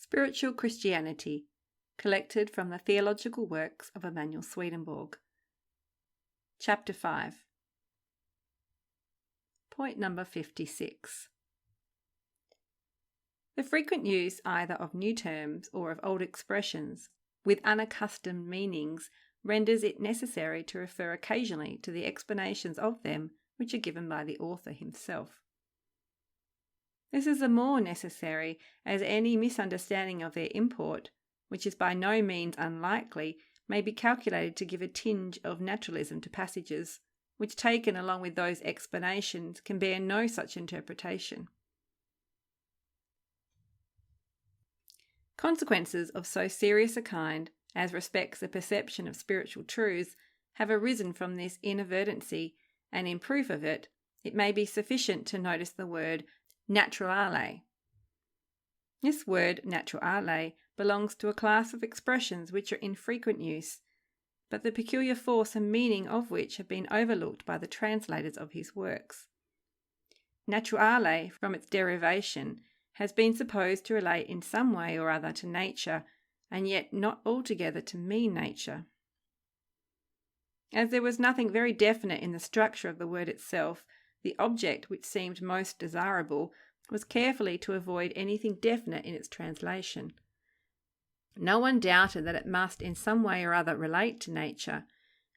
Spiritual Christianity, collected from the theological works of Emanuel Swedenborg. Chapter 5. Point number 56. The frequent use either of new terms or of old expressions with unaccustomed meanings renders it necessary to refer occasionally to the explanations of them which are given by the author himself. This is the more necessary as any misunderstanding of their import, which is by no means unlikely, may be calculated to give a tinge of naturalism to passages, which taken along with those explanations can bear no such interpretation. Consequences of so serious a kind as respects the perception of spiritual truths have arisen from this inadvertency, and in proof of it, it may be sufficient to notice the word naturale. This word naturale belongs to a class of expressions which are in frequent use, but the peculiar force and meaning of which have been overlooked by the translators of his works. Naturale, from its derivation, has been supposed to relate in some way or other to nature, and yet not altogether to mean nature. As there was nothing very definite in the structure of the word itself, the object which seemed most desirable was carefully to avoid anything definite in its translation. No one doubted that it must in some way or other relate to nature,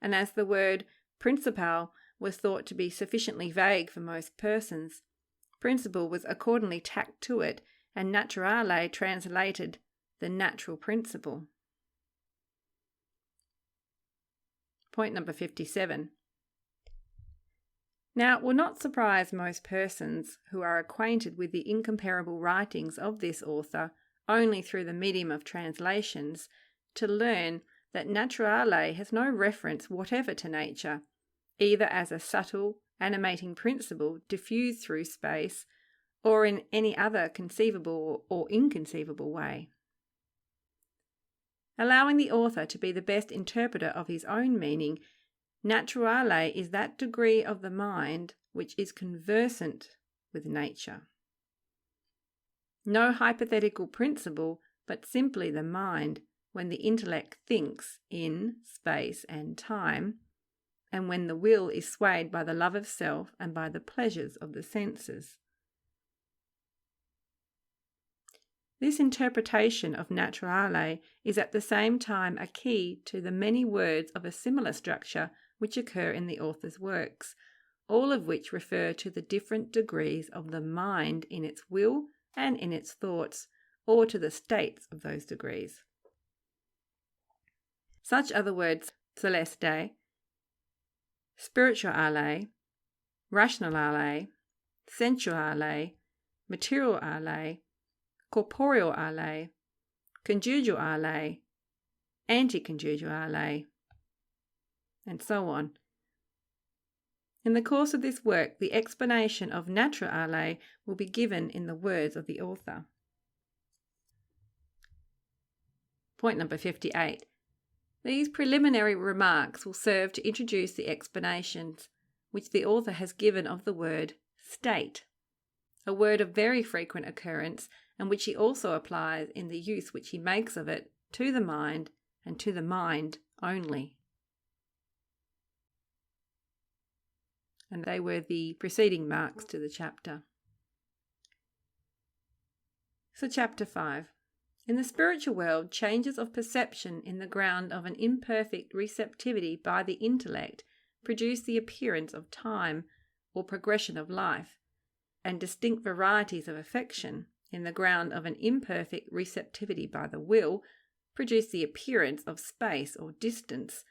and as the word principal was thought to be sufficiently vague for most persons, principle was accordingly tacked to it, and naturale translated the natural principle. Point number 57. Now, it will not surprise most persons who are acquainted with the incomparable writings of this author only through the medium of translations to learn that naturale has no reference whatever to nature, either as a subtle, animating principle diffused through space, or in any other conceivable or inconceivable way. Allowing the author to be the best interpreter of his own meaning, naturale is that degree of the mind which is conversant with nature. No hypothetical principle, but simply the mind, when the intellect thinks in space and time, and when the will is swayed by the love of self and by the pleasures of the senses. This interpretation of naturale is at the same time a key to the many words of a similar structure which occur in the author's works, all of which refer to the different degrees of the mind in its will and in its thoughts, or to the states of those degrees. Such are the words celeste, spirituale, rationale, sensuale, materiale, corporeale, conjugale, anticonjugale, and so on. In the course of this work, the explanation of naturale will be given in the words of the author. Point number 58. These preliminary remarks will serve to introduce the explanations which the author has given of the word state, a word of very frequent occurrence, and which he also applies in the use which he makes of it to the mind and to the mind only. And they were the preceding marks to the chapter. So chapter 5. In the spiritual world, changes of perception in the ground of an imperfect receptivity by the intellect produce the appearance of time or progression of life, and distinct varieties of affection in the ground of an imperfect receptivity by the will produce the appearance of space or distance,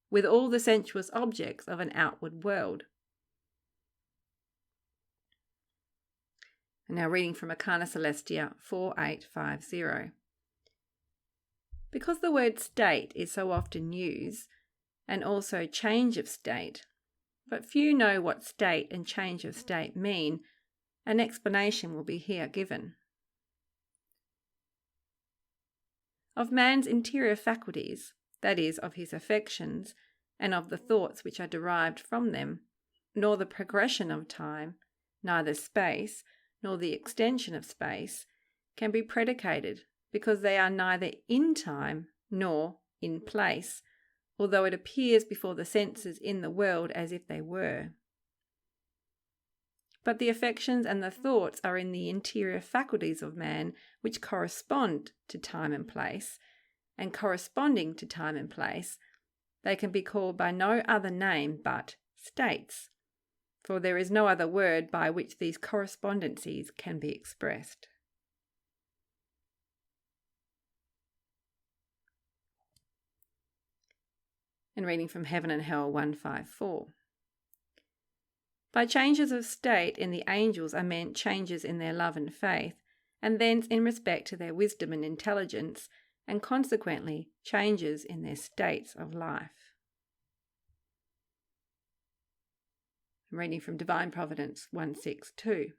with all the sensuous objects of an outward world. And now reading from Arcana Celestia 4850. Because the word state is so often used, and also change of state, but few know what state and change of state mean, an explanation will be here given. Of man's interior faculties, that is, of his affections, and of the thoughts which are derived from them, nor the progression of time, neither space, nor the extension of space, can be predicated because they are neither in time nor in place, although it appears before the senses in the world as if they were. But the affections and the thoughts are in the interior faculties of man, which correspond to time and place, and corresponding to time and place, they can be called by no other name but states, for there is no other word by which these correspondencies can be expressed. And reading from Heaven and Hell 154. By changes of state in the angels are meant changes in their love and faith, and thence in respect to their wisdom and intelligence, and consequently changes in their states of life. I'm reading from Divine Providence 162.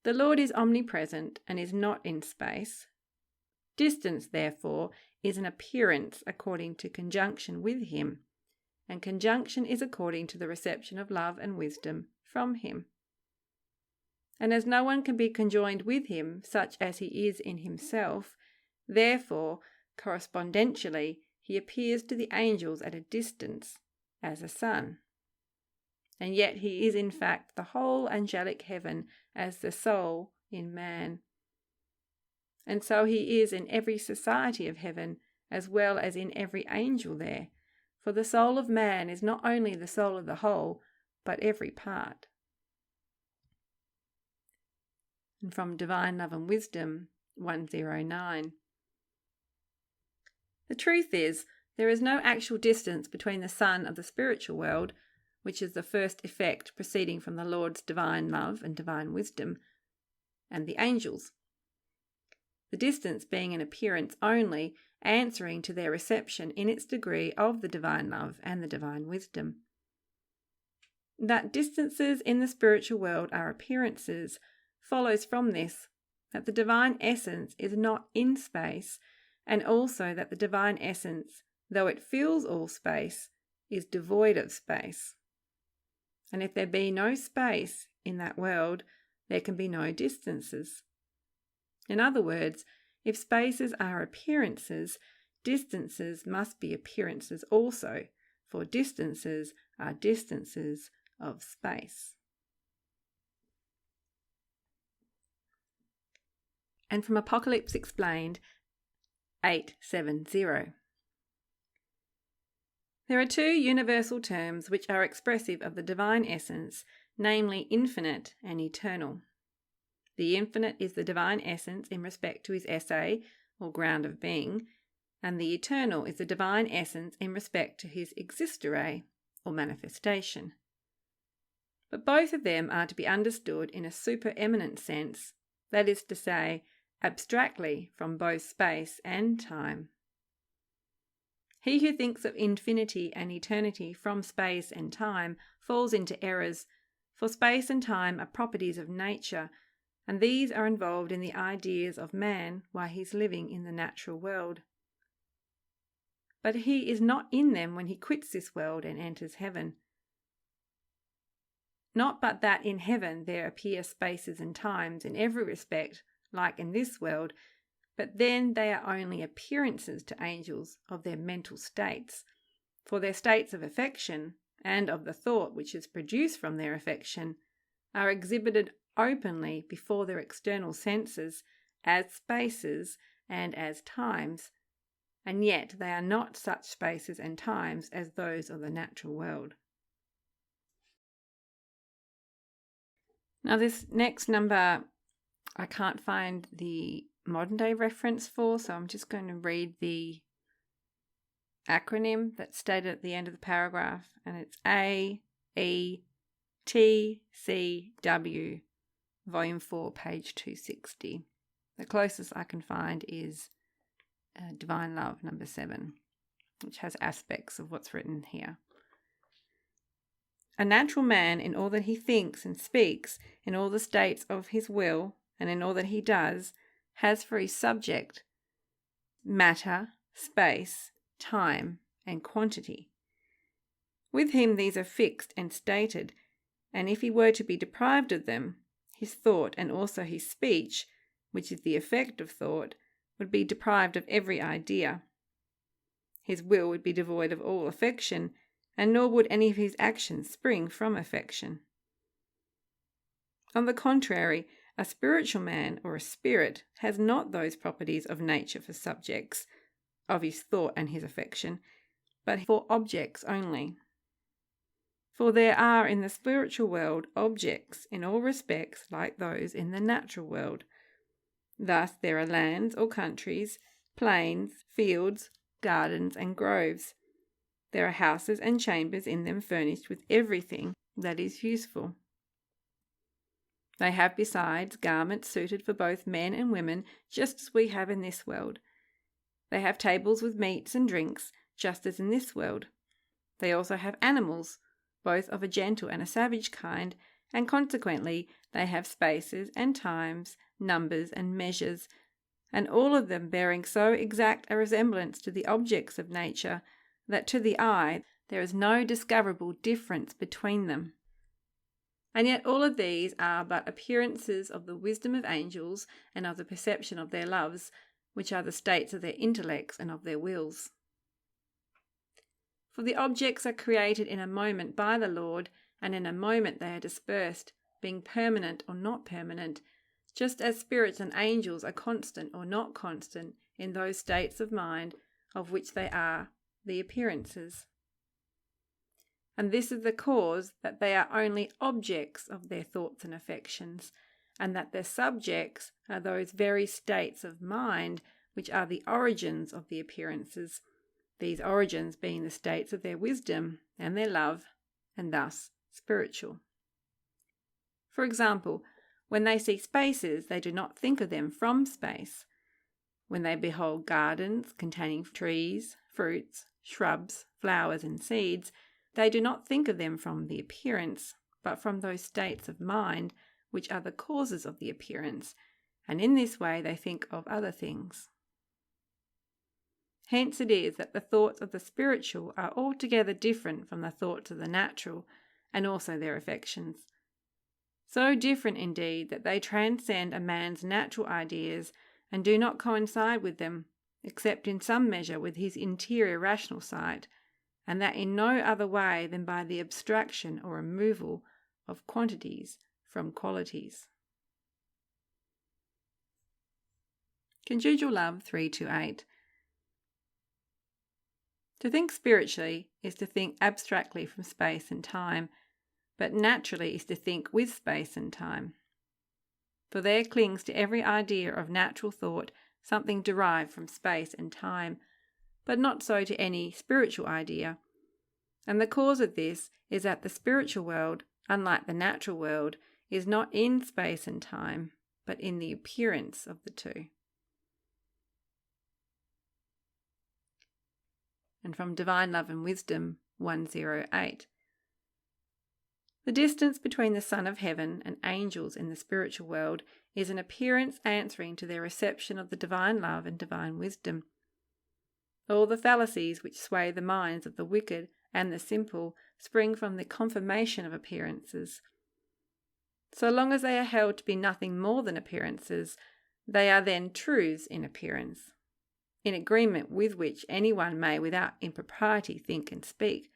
The Lord is omnipresent and is not in space. Distance, therefore, is an appearance according to conjunction with him, and conjunction is according to the reception of love and wisdom from him. And as no one can be conjoined with him, such as he is in himself, therefore, correspondentially, he appears to the angels at a distance, as a sun. And yet he is in fact the whole angelic heaven as the soul in man. And so he is in every society of heaven, as well as in every angel there, for the soul of man is not only the soul of the whole, but every part. And from Divine Love and Wisdom 109. The truth is, there is no actual distance between the sun of the spiritual world, which is the first effect proceeding from the Lord's divine love and divine wisdom, and the angels. The distance being an appearance only, answering to their reception in its degree of the divine love and the divine wisdom. That distances in the spiritual world are appearances follows from this that the divine essence is not in space, and also that the divine essence, though it fills all space, is devoid of space. And if there be no space in that world, there can be no distances. In other words, if spaces are appearances, distances must be appearances also, for distances are distances of space. And from Apocalypse Explained 870. There are two universal terms which are expressive of the divine essence, namely infinite and eternal. The infinite is the divine essence in respect to his esse, or ground of being, and the eternal is the divine essence in respect to his existere, or manifestation. But both of them are to be understood in a supereminent sense, that is to say, abstractly from both space and time. He who thinks of infinity and eternity from space and time falls into errors, for space and time are properties of nature, and these are involved in the ideas of man while he's living in the natural world. But he is not in them when he quits this world and enters heaven. Not but that in heaven there appear spaces and times in every respect, like in this world, but then they are only appearances to angels of their mental states, for their states of affection, and of the thought which is produced from their affection, are exhibited openly before their external senses as spaces and as times, and yet they are not such spaces and times as those of the natural world. Now this next number I can't find the modern day reference for, so I'm just going to read the acronym that's stated at the end of the paragraph, and it's AETCW, Volume 4, page 260. The closest I can find is Divine Love, number 7, which has aspects of what's written here. A natural man, in all that he thinks and speaks, in all the states of his will, and in all that he does, has for his subject matter, space, time, and quantity. With him these are fixed and stated, and if he were to be deprived of them, his thought and also his speech which is the effect of thought, would be deprived of every idea. His will would be devoid of all affection, and nor would any of his actions spring from affection. On the contrary, a spiritual man or a spirit has not those properties of nature for subjects, of his thought and his affection, but for objects only. For there are in the spiritual world objects in all respects like those in the natural world. Thus there are lands or countries, plains, fields, gardens and groves. There are houses and chambers in them furnished with everything that is useful. They have besides garments suited for both men and women, just as we have in this world. They have tables with meats and drinks, just as in this world. They also have animals, both of a gentle and a savage kind, and consequently they have spaces and times, numbers and measures, and all of them bearing so exact a resemblance to the objects of nature that to the eye there is no discoverable difference between them. And yet all of these are but appearances of the wisdom of angels and of the perception of their loves, which are the states of their intellects and of their wills. For the objects are created in a moment by the Lord, and in a moment they are dispersed, being permanent or not permanent, just as spirits and angels are constant or not constant in those states of mind of which they are the appearances. And this is the cause that they are only objects of their thoughts and affections, and that their subjects are those very states of mind which are the origins of the appearances, these origins being the states of their wisdom and their love, and thus spiritual. For example, when they see spaces, they do not think of them from space. When they behold gardens containing trees, fruits, shrubs, flowers, and seeds, they do not think of them from the appearance, but from those states of mind which are the causes of the appearance, and in this way they think of other things. Hence it is that the thoughts of the spiritual are altogether different from the thoughts of the natural, and also their affections. So different indeed that they transcend a man's natural ideas and do not coincide with them, except in some measure with his interior rational sight, and that in no other way than by the abstraction or removal of quantities from qualities. Conjugal Love 3-8. To think spiritually is to think abstractly from space and time, but naturally is to think with space and time. For there clings to every idea of natural thought something derived from space and time, but not so to any spiritual idea. And the cause of this is that the spiritual world, unlike the natural world, is not in space and time, but in the appearance of the two. And from Divine Love and Wisdom 108. The distance between the Son of Heaven and angels in the spiritual world is an appearance answering to their reception of the divine love and divine wisdom. All the fallacies which sway the minds of the wicked and the simple spring from the confirmation of appearances. So long as they are held to be nothing more than appearances, they are then truths in appearance, in agreement with which anyone may without impropriety think and speak.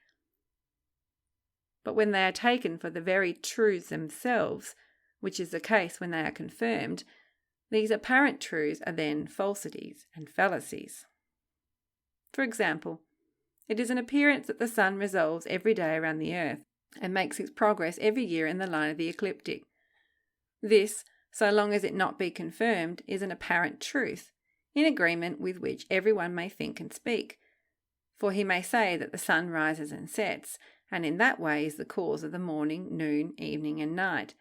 But when they are taken for the very truths themselves, which is the case when they are confirmed, these apparent truths are then falsities and fallacies. For example, it is an appearance that the sun revolves every day around the earth and makes its progress every year in the line of the ecliptic. This, so long as it not be confirmed, is an apparent truth, in agreement with which everyone may think and speak. For he may say that the sun rises and sets, and in that way is the cause of the morning, noon, evening, and night.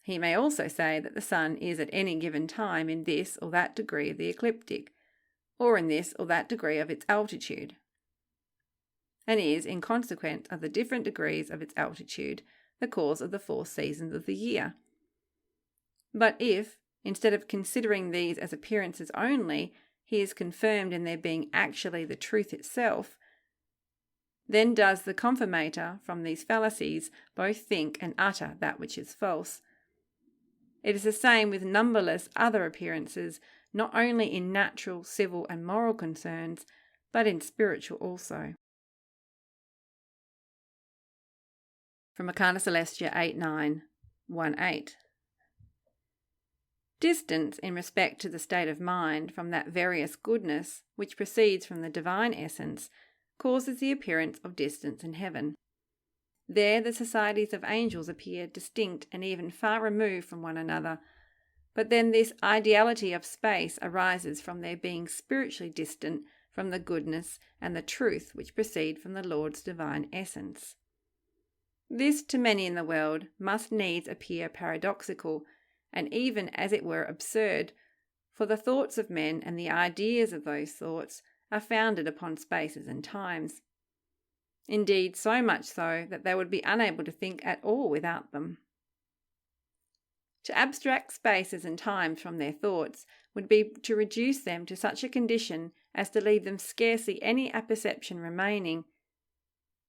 He may also say that the sun is at any given time in this or that degree of the ecliptic, or in this or that degree of its altitude, and is, in consequence of the different degrees of its altitude, the cause of the 4 seasons of the year. But if, instead of considering these as appearances only, he is confirmed in their being actually the truth itself, then does the confirmator from these fallacies both think and utter that which is false. It is the same with numberless other appearances, not only in natural, civil, and moral concerns, but in spiritual also. From Arcana Celestia 8:9, 1:8. Distance in respect to the state of mind from that various goodness which proceeds from the divine essence causes the appearance of distance in heaven. There the societies of angels appear distinct and even far removed from one another, but then this ideality of space arises from their being spiritually distant from the goodness and the truth which proceed from the Lord's divine essence. This to many in the world must needs appear paradoxical, and even as it were absurd, for the thoughts of men and the ideas of those thoughts are founded upon spaces and times. Indeed, so much so that they would be unable to think at all without them. To abstract spaces and times from their thoughts would be to reduce them to such a condition as to leave them scarcely any apperception remaining,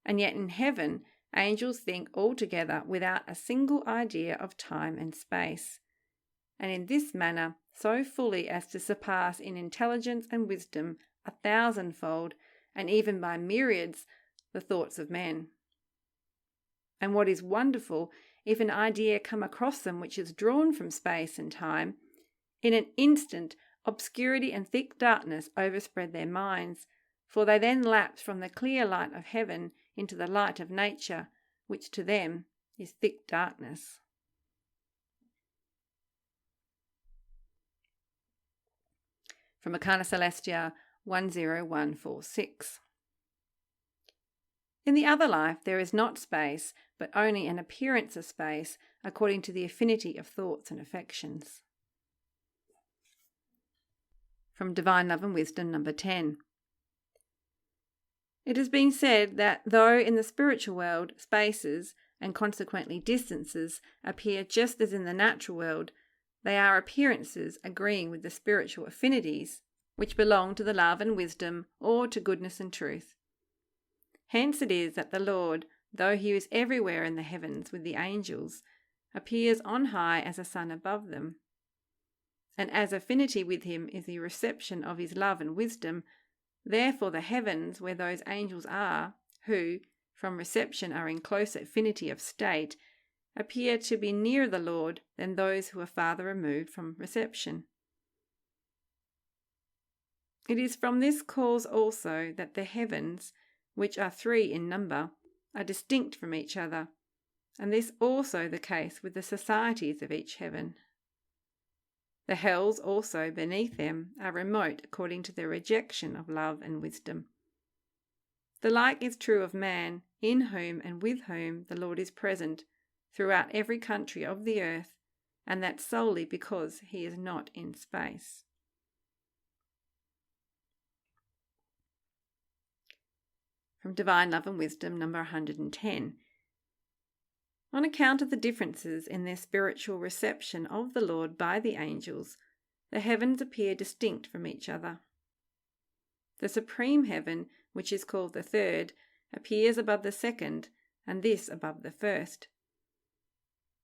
and yet in heaven angels think altogether without a single idea of time and space, and in this manner so fully as to surpass in intelligence and wisdom 1,000-fold, and even by myriads, the thoughts of men. And what is wonderful, if an idea come across them which is drawn from space and time, in an instant obscurity and thick darkness overspread their minds, for they then lapse from the clear light of heaven into the light of nature, which to them is thick darkness. From Arcana Celestia 10146. In the other life there is not space, but only an appearance of space, according to the affinity of thoughts and affections. From Divine Love and Wisdom, number 10. It has been said that though in the spiritual world spaces, and consequently distances, appear just as in the natural world, they are appearances agreeing with the spiritual affinities, which belong to the love and wisdom, or to goodness and truth. Hence it is that the Lord, though he is everywhere in the heavens with the angels, appears on high as a sun above them. And as affinity with him is the reception of his love and wisdom, therefore the heavens where those angels are, who, from reception are in close affinity of state, appear to be nearer the Lord than those who are farther removed from reception. It is from this cause also that the heavens, which are 3 in number, are distinct from each other, and this also the case with the societies of each heaven. The hells also beneath them are remote according to their rejection of love and wisdom. The like is true of man, in whom and with whom the Lord is present throughout every country of the earth, and that solely because he is not in space. From Divine Love and Wisdom, number 110. On account of the differences in their spiritual reception of the Lord by the angels, the heavens appear distinct from each other. The supreme heaven, which is called the third, appears above the second, and this above the first.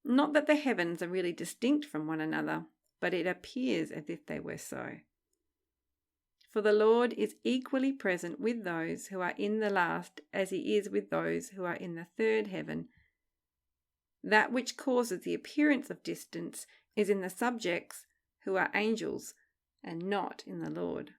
Not that the heavens are really distinct from one another, but it appears as if they were so. For the Lord is equally present with those who are in the last as he is with those who are in the third heaven. That which causes the appearance of distance is in the subjects, who are angels, and not in the Lord.